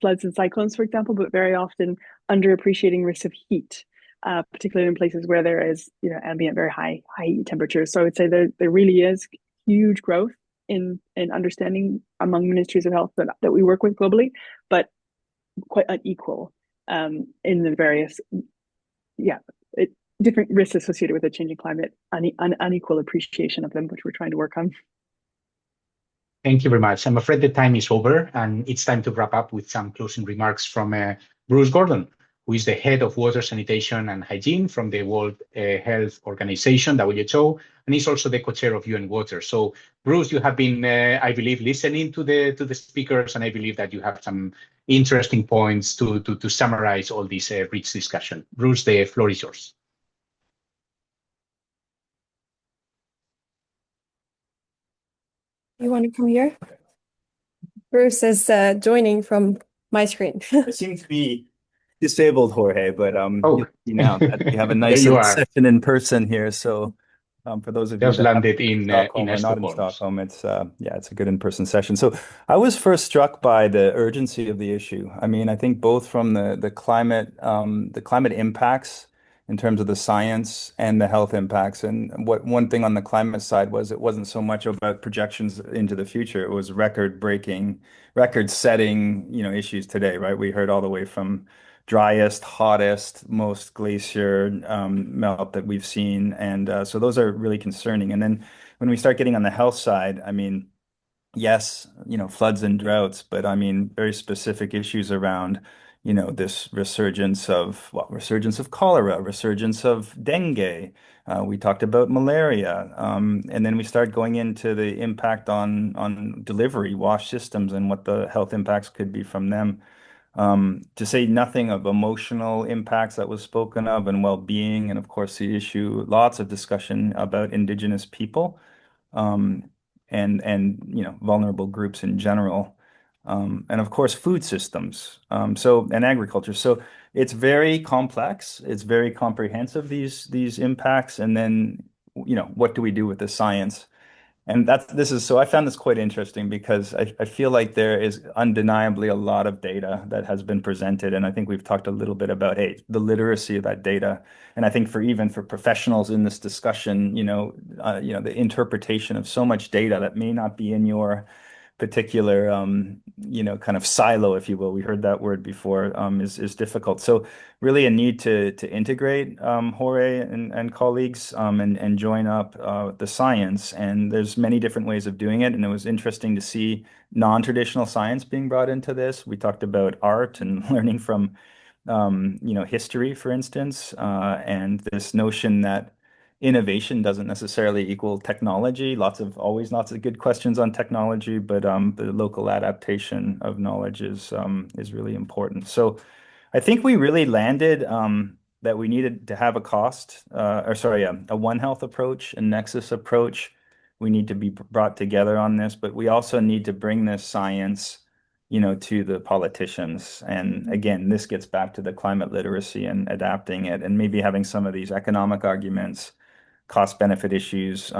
floods and cyclones, for example, but very often underappreciating risks of heat, particularly in places where there is ambient very high heat temperatures. So I would say there really is huge growth in understanding among ministries of health that we work with globally, but quite unequal in the various different risks associated with the changing climate, unequal appreciation of them, which we're trying to work on. Thank you very much. I'm afraid the time is over, and it's time to wrap up with some closing remarks from Bruce Gordon, who is the head of water sanitation and hygiene from the World Health Organization, WHO, and he's also the co-chair of UN Water. So, Bruce, you have been, I believe, listening to the speakers, and I believe that you have some interesting points to summarize all this rich discussion. Bruce, the floor is yours. You want to come here? Bruce is joining from my screen. I seem to be disabled, Jorge, but Oh, you know that we have a nice session in person here. So for those of you just that landed in Stockholm or not in Stockholm, it's it's a good in-person session. So I was first struck by the urgency of the issue. I mean, I think both from the climate impacts in terms of the science and the health impacts. And one thing on the climate side was it wasn't so much about projections into the future. It was record-setting, issues today, right? We heard all the way from driest, hottest, most glacier melt that we've seen. And so those are really concerning. And then when we start getting on the health side, I mean, yes, floods and droughts, but I mean, very specific issues around this resurgence of cholera, resurgence of dengue. We talked about malaria, and then we start going into the impact on delivery, wash systems, and what the health impacts could be from them. To say nothing of emotional impacts that was spoken of, and well-being, and of course the issue, lots of discussion about Indigenous people, and vulnerable groups in general. And of course, food systems, and agriculture. So it's very complex. It's very comprehensive, these impacts. And then, what do we do with the science? And so I found this quite interesting because I feel like there is undeniably a lot of data that has been presented. And I think we've talked a little bit about, the literacy of that data. And I think even for professionals in this discussion, the interpretation of so much data that may not be in your particular, kind of silo, if you will. We heard that word before, is difficult. So really a need to integrate Jorge and colleagues and join up the science. And there's many different ways of doing it. And it was interesting to see non-traditional science being brought into this. We talked about art and learning from, history, for instance, and this notion that innovation doesn't necessarily equal technology. Always lots of good questions on technology, but the local adaptation of knowledge is really important. So I think we really landed that we needed to have a One Health approach, a Nexus approach. We need to be brought together on this, but we also need to bring this science, to the politicians. And again, this gets back to the climate literacy and adapting it, and maybe having some of these economic arguments, cost benefit issues,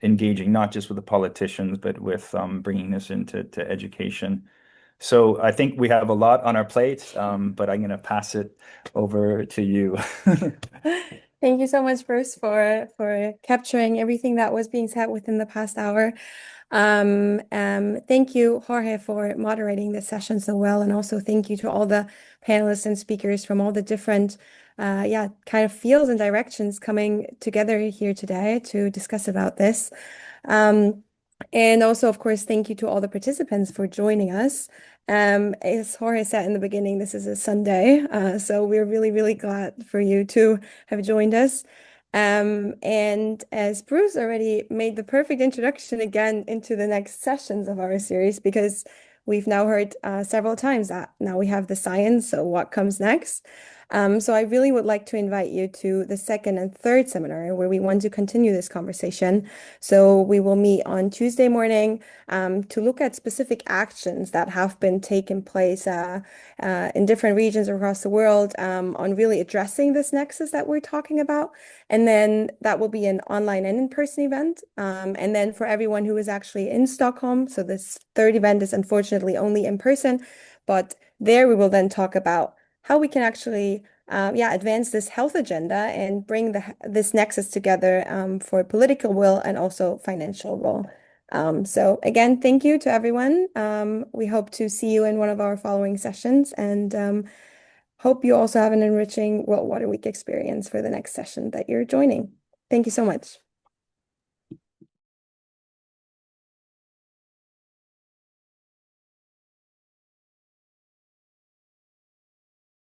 engaging not just with the politicians, but with bringing this into education. So I think we have a lot on our plate, but I'm going to pass it over to you. Thank you so much, Bruce, for capturing everything that was being said within the past hour. Thank you, Jorge, for moderating this session so well, and also thank you to all the panelists and speakers from all the different kind of fields and directions coming together here today to discuss about this. And also, of course, thank you to all the participants for joining us. As Jorge said in the beginning, this is a Sunday, so we're really, really glad for you to have joined us. And as Bruce already made the perfect introduction again into the next sessions of our series, because we've now heard several times that now we have the science, so what comes next? So I really would like to invite you to the second and third seminar where we want to continue this conversation. So we will meet on Tuesday morning to look at specific actions that have been taking place in different regions across the world on really addressing this nexus that we're talking about. And then that will be an online and in-person event. And then for everyone who is actually in Stockholm, so this third event is unfortunately only in person, but there we will then talk about how we can actually advance this health agenda and bring this nexus together for political will and also financial will. So again, thank you to everyone. We hope to see you in one of our following sessions, and hope you also have an enriching World Water Week experience for the next session that you're joining. Thank you so much.